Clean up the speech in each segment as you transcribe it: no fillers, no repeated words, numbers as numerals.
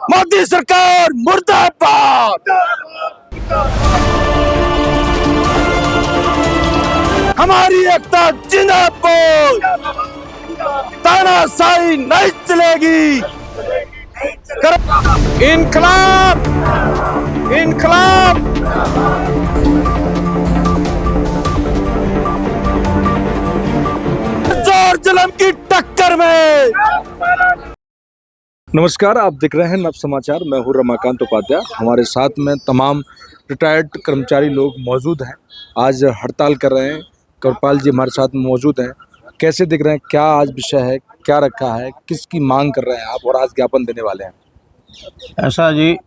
मोदी सरकार मुर्दाबाद। हमारी एकता जिंदाबाद। तानाशाही नहीं चलेगी। इनकलाब इनकलाब। जोर जुल्म की टक्कर में। नमस्कार, आप देख रहे हैं नव समाचार। मैं हूं रमाकांत उपाध्याय। हमारे साथ में तमाम रिटायर्ड कर्मचारी लोग मौजूद हैं। आज हड़ताल कर रहे हैं। कृपाल जी हमारे साथ मौजूद हैं। कैसे दिख रहे हैं, क्या आज विषय है, क्या रखा है, किसकी मांग कर रहे हैं आप और आज ज्ञापन देने वाले हैं? ऐसा जी,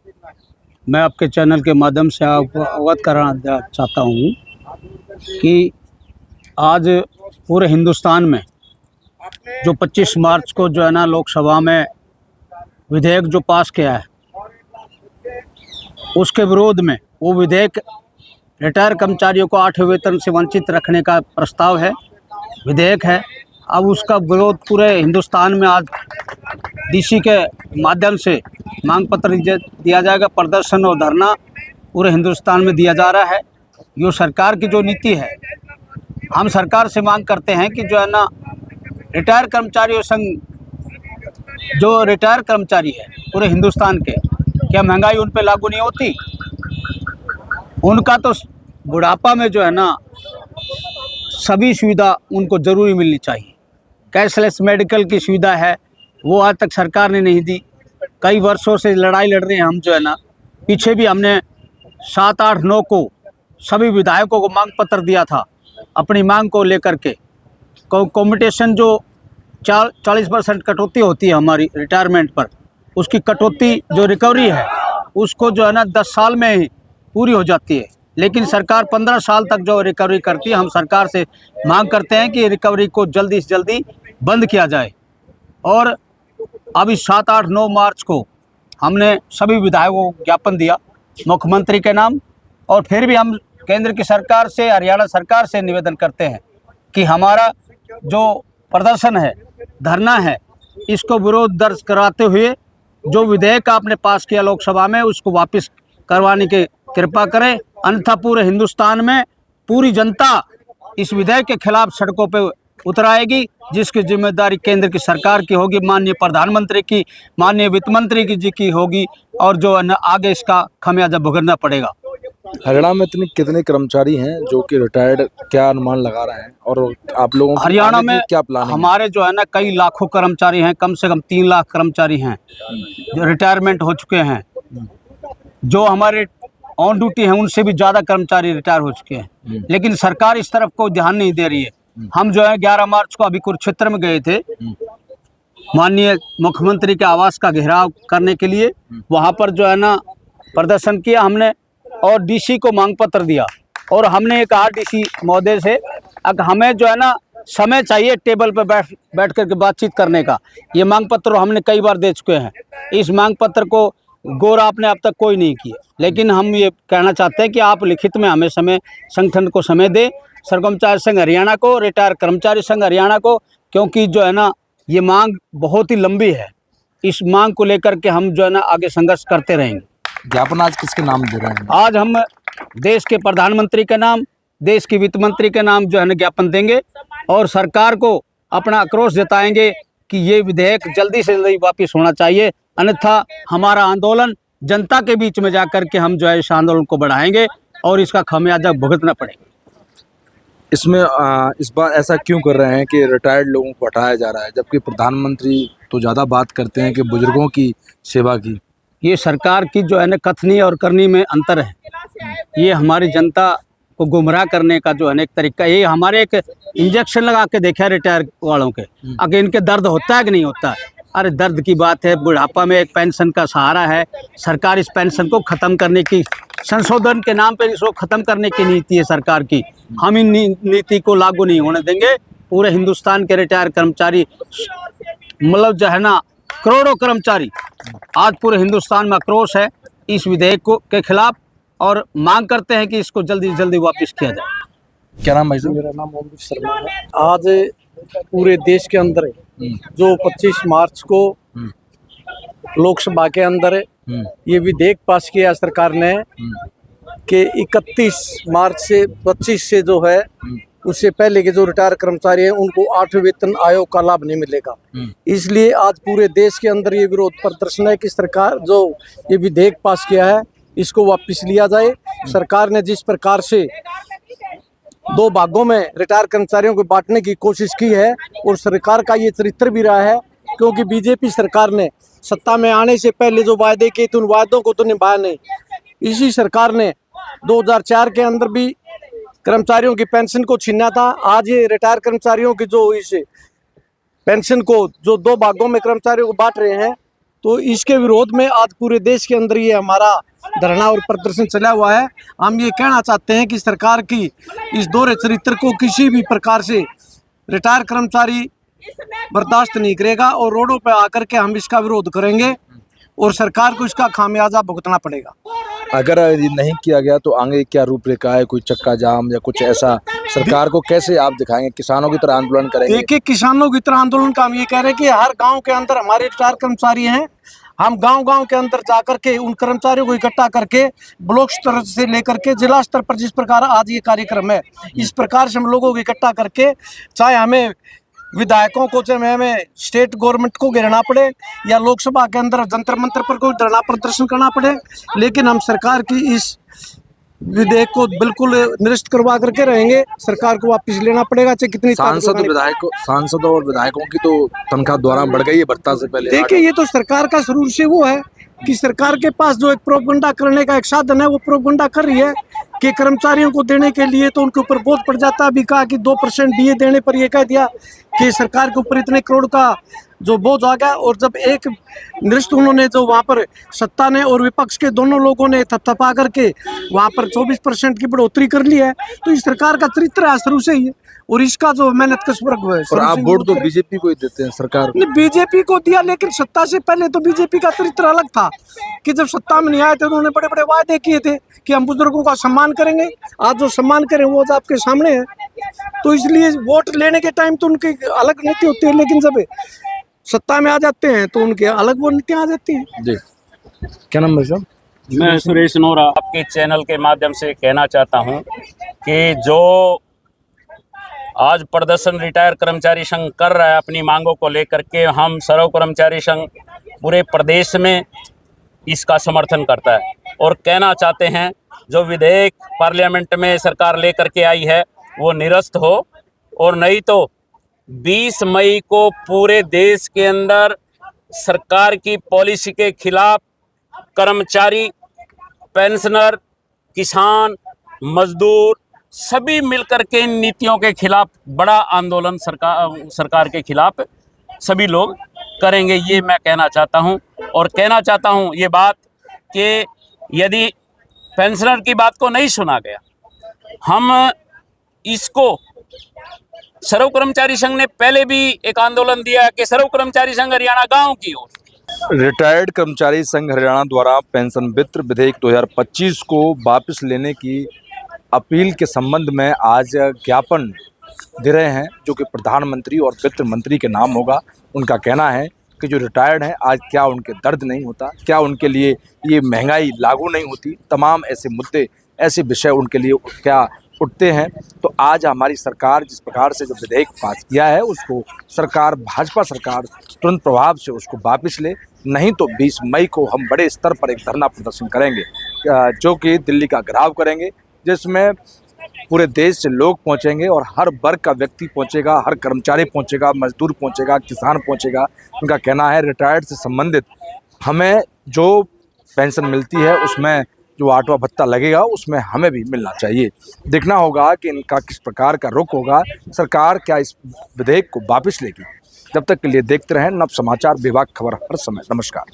मैं आपके चैनल के माध्यम से आपको अवगत कराना चाहता हूँ कि आज पूरे हिंदुस्तान में जो 25 मार्च को जो है ना लोकसभा में विधेयक जो पास किया है, उसके विरोध में वो विधेयक रिटायर कर्मचारियों को 8वें वेतन से वंचित रखने का प्रस्ताव है, विधेयक है। अब उसका विरोध पूरे हिंदुस्तान में आज डीसी के माध्यम से मांग पत्र दिया जाएगा। प्रदर्शन और धरना पूरे हिंदुस्तान में दिया जा रहा है। ये सरकार की जो नीति है, हम सरकार से मांग करते हैं कि जो है ना रिटायर कर्मचारियों संघ, जो रिटायर कर्मचारी है पूरे हिंदुस्तान के, क्या महंगाई उन पे लागू नहीं होती? उनका तो बुढ़ापा में जो है ना सभी सुविधा उनको ज़रूरी मिलनी चाहिए। कैशलेस मेडिकल की सुविधा है, वो आज तक सरकार ने नहीं दी। कई वर्षों से लड़ाई लड़ रहे हैं हम जो है ना। पीछे भी हमने 7, 8, 9 को सभी विधायकों को मांग पत्र दिया था अपनी मांग को लेकर के। कॉम्पिटिशन जो 40% कटौती होती है हमारी रिटायरमेंट पर, उसकी कटौती जो रिकवरी है उसको जो है ना 10 साल में ही पूरी हो जाती है, लेकिन सरकार 15 साल तक जो रिकवरी करती है। हम सरकार से मांग करते हैं कि रिकवरी को जल्दी से जल्दी बंद किया जाए। और अभी 7, 8, 9 मार्च को हमने सभी विधायकों को ज्ञापन दिया मुख्यमंत्री के नाम, और फिर भी हम केंद्र की सरकार से, हरियाणा सरकार से निवेदन करते हैं कि हमारा जो प्रदर्शन है, धरना है, इसको विरोध दर्ज कराते हुए जो विधेयक आपने पास किया लोकसभा में उसको वापस करवाने की कृपा करें। अन्यथा पूरे हिंदुस्तान में पूरी जनता इस विधेयक के खिलाफ सड़कों पे उतर आएगी, जिसकी जिम्मेदारी केंद्र की सरकार की होगी, माननीय प्रधानमंत्री की, माननीय वित्त मंत्री जी की होगी, और जो आगे इसका खमियाजा भुगतना पड़ेगा। हरियाणा में कितने कर्मचारी हैं जो कि रिटायर्ड, क्या अनुमान लगा रहे हैं? और आप लोगों को हरियाणा में क्या प्लान है? हमारे जो है ना कई लाखों कर्मचारी हैं, कम से कम 3 लाख कर्मचारी हैं जो रिटायरमेंट हो चुके हैं। जो हमारे ऑन ड्यूटी हैं उनसे भी ज़्यादा कर्मचारी रिटायर हो चुके हैं, लेकिन सरकार इस तरफ को ध्यान नहीं दे रही है। हम जो है 11 मार्च को अभी कुरुक्षेत्र में गए थे माननीय मुख्यमंत्री के आवास का घेराव करने के लिए। वहाँ पर जो है ना प्रदर्शन किया हमने और डीसी को मांग पत्र दिया, और हमने एक डीसी महोदय से हमें जो है ना समय चाहिए टेबल पर बैठ करके बातचीत करने का। ये मांग पत्र हमने कई बार दे चुके हैं। इस मांग पत्र को गौर आपने अब तक कोई नहीं किया, लेकिन हम ये कहना चाहते हैं कि आप लिखित में हमें संगठन को समय दें, कर्मचारी संघ हरियाणा को, रिटायर कर्मचारी संघ हरियाणा को, क्योंकि जो है ना ये मांग बहुत ही लंबी है। इस मांग को लेकर के हम जो है ना आगे संघर्ष करते रहेंगे। ज्ञापन आज किसके नाम दे रहे हैं? आज हम देश के प्रधानमंत्री के नाम, देश के वित्त मंत्री के नाम जो है ना ज्ञापन देंगे, और सरकार को अपना आक्रोश जताएंगे कि ये विधेयक जल्दी से जल्दी वापस होना चाहिए। अन्यथा हमारा आंदोलन जनता के बीच में जाकर के हम जो है इस आंदोलन को बढ़ाएंगे और इसका खामियाजा भुगतना पड़ेगा। इसमें इस बार ऐसा क्यों कर रहे हैं कि रिटायर्ड लोगों को हटाया जा रहा है, जबकि प्रधानमंत्री तो ज़्यादा बात करते हैं कि बुजुर्गों की सेवा की? ये सरकार की जो है ना कथनी और करनी में अंतर है। ये हमारी जनता को गुमराह करने का जो है एक तरीका। ये हमारे एक इंजेक्शन लगा के देखा है रिटायर वालों के, अगर इनके दर्द होता है कि नहीं होता है? अरे दर्द की बात है। बुढ़ापा में एक पेंशन का सहारा है। सरकार इस पेंशन को ख़त्म करने की, संशोधन के नाम पे इसको ख़त्म करने की नीति है सरकार की। हम इन नीति को लागू नहीं होने देंगे। पूरे हिंदुस्तान के रिटायर कर्मचारी, मतलब जो है ना करोड़ों कर्मचारी, आज पूरे हिंदुस्तान में आक्रोश है इस विधेयक को के खिलाफ, और मांग करते हैं कि इसको जल्दी से जल्दी वापस किया जाए। क्या नाम भाई साहब? मेरा नाम मोहम्मद शर्मा है। आज पूरे देश के अंदर जो 25 मार्च को लोकसभा के अंदर ये विधेयक पास किया सरकार ने कि 31 मार्च से 25 से जो है उससे पहले के जो रिटायर कर्मचारी हैं उनको 8वें वेतन आयोग का लाभ नहीं मिलेगा। इसलिए आज पूरे देश के अंदर ये विरोध प्रदर्शन है कि सरकार जो ये विधेयक पास किया है इसको वापस लिया जाए। सरकार ने जिस प्रकार से 2 भागों में रिटायर कर्मचारियों को बांटने की कोशिश की है और सरकार का ये चरित्र भी रहा है, क्योंकि बीजेपी सरकार ने सत्ता में आने से पहले जो वायदे किए थे उन वायदों को तो निभाया नहीं। इसी सरकार ने 2004 के अंदर भी कर्मचारियों की पेंशन को छीना था। आज ये रिटायर कर्मचारियों की जो इस पेंशन को जो 2 भागों में कर्मचारियों को बांट रहे हैं, तो इसके विरोध में आज पूरे देश के अंदर ये हमारा धरना और प्रदर्शन चला हुआ है। हम ये कहना चाहते हैं कि सरकार की इस दोहरे चरित्र को किसी भी प्रकार से रिटायर कर्मचारी बर्दाश्त नहीं करेगा और रोडों पर आकर के हम इसका विरोध करेंगे और सरकार को इसका खामियाजा भुगतना पड़ेगा। अगर ये नहीं किया गया तो आगे क्या रूपरेखा है? कोई चक्का जाम या कुछ ऐसा सरकार को कैसे आप दिखाएंगे? किसानों की तरह आंदोलन करेंगे? देखिए, किसानों की तरह आंदोलन का हम ये कह रहे हैं कि हर गांव के अंदर हमारे रिटायर कर्मचारी हैं। हम गांव-गांव के अंदर जाकर के उन कर्मचारियों को इकट्ठा करके ब्लॉक स्तर से लेकर के जिला स्तर पर जिस प्रकार आज ये कार्यक्रम है, इस प्रकार से हम लोगों को इकट्ठा करके, चाहे हमें विधायकों को, चाहे हमें स्टेट गवर्नमेंट को घेरना पड़े या लोकसभा के अंदर जंतर मंतर पर कोई धरना प्रदर्शन करना पड़े, लेकिन हम सरकार की इस विधेयक को बिल्कुल निरस्त करवा करके रहेंगे। सरकार को वापस लेना पड़ेगा, चाहे कितनी सांसद और विधायकों की तो तनख्वाह द्वारा बढ़ गई है भत्ता से पहले। देखिए, ये तो सरकार का शुरू से वो है कि सरकार के पास जो एक प्रोपगंडा करने का एक साधन है, वो प्रोपगंडा कर रही है कि कर्मचारियों को देने के लिए तो उनके ऊपर बोझ पड़ जाता है। अभी कहा कि 2% डीए देने पर यह कह दिया कि सरकार के ऊपर इतने करोड़ का जो बोझ आ गया। और जब एक निरस्त उन्होंने जो वहाँ पर सत्ता ने और विपक्ष के दोनों लोगों ने थपथपा करके वहाँ पर 24% की बढ़ोतरी कर ली है, तो इस सरकार का चरित्र है शुरू से ही और इसका जो मेहनत कश है। और आप वोट तो बीजेपी को ही देते हैं सरकार ने बीजेपी को दिया, लेकिन सत्ता से पहले तो बीजेपी का चरित्र अलग था कि जब सत्ता में नहीं आए थे तो उन्होंने बड़े बड़े वायदे किए थे कि हम बुजुर्गों का सम्मान करेंगे। आज जो सम्मान करें वो आज आपके सामने है। तो इसलिए वोट लेने के टाइम तो उनकी अलग नीति होती है, लेकिन जब सत्ता में आ जाते हैं तो उनके अलग वो नीतियाँ आ जाती हैं। जी, क्या नाम है साहब? मैं सुरेश नोरा आपके चैनल के माध्यम से कहना चाहता हूं कि जो आज प्रदर्शन रिटायर कर्मचारी संघ कर रहा है अपनी मांगों को लेकर के, हम सर्व कर्मचारी संघ पूरे प्रदेश में इसका समर्थन करता है और कहना चाहते हैं जो विधेयक पार्लियामेंट में सरकार लेकर के आई है वो निरस्त हो, और नहीं तो 20 मई को पूरे देश के अंदर सरकार की पॉलिसी के खिलाफ कर्मचारी, पेंशनर, किसान, मजदूर सभी मिलकर के इन नीतियों के खिलाफ बड़ा आंदोलन सरकार के खिलाफ सभी लोग करेंगे। ये मैं कहना चाहता हूं और कहना चाहता हूं ये बात कि यदि पेंशनर की बात को नहीं सुना गया, हम इसको सर्व कर्मचारी संघ ने पहले भी एक आंदोलन दिया है कि सर्व कर्मचारी संघ हरियाणा गांव की ओर। रिटायर्ड कर्मचारी संघ हरियाणा द्वारा पेंशन वित्त विधेयक 2025 को वापस लेने की अपील के संबंध में आज ज्ञापन दे रहे हैं, जो कि प्रधानमंत्री और वित्त मंत्री के नाम होगा। उनका कहना है कि जो रिटायर्ड हैं आज क्या उनके दर्द नहीं होता, क्या उनके लिए ये महंगाई लागू नहीं होती, तमाम ऐसे मुद्दे, ऐसे विषय उनके लिए क्या उठते हैं। तो आज हमारी सरकार जिस प्रकार से जो विधेयक पास किया है उसको सरकार, भाजपा सरकार तुरंत प्रभाव से उसको वापस ले, नहीं तो 20 मई को हम बड़े स्तर पर एक धरना प्रदर्शन करेंगे, जो कि दिल्ली का घेराव करेंगे, जिसमें पूरे देश से लोग पहुंचेंगे और हर वर्ग का व्यक्ति पहुंचेगा, हर कर्मचारी पहुंचेगा, मजदूर पहुंचेगा, किसान पहुंचेगा। उनका कहना है रिटायर्ड से संबंधित हमें जो पेंशन मिलती है उसमें जो 8वां भत्ता लगेगा उसमें हमें भी मिलना चाहिए। देखना होगा कि इनका किस प्रकार का रुख होगा, सरकार क्या इस विधेयक को वापस लेगी। जब तक के लिए देखते रहें नव समाचार विभाग खबर हर समय। नमस्कार।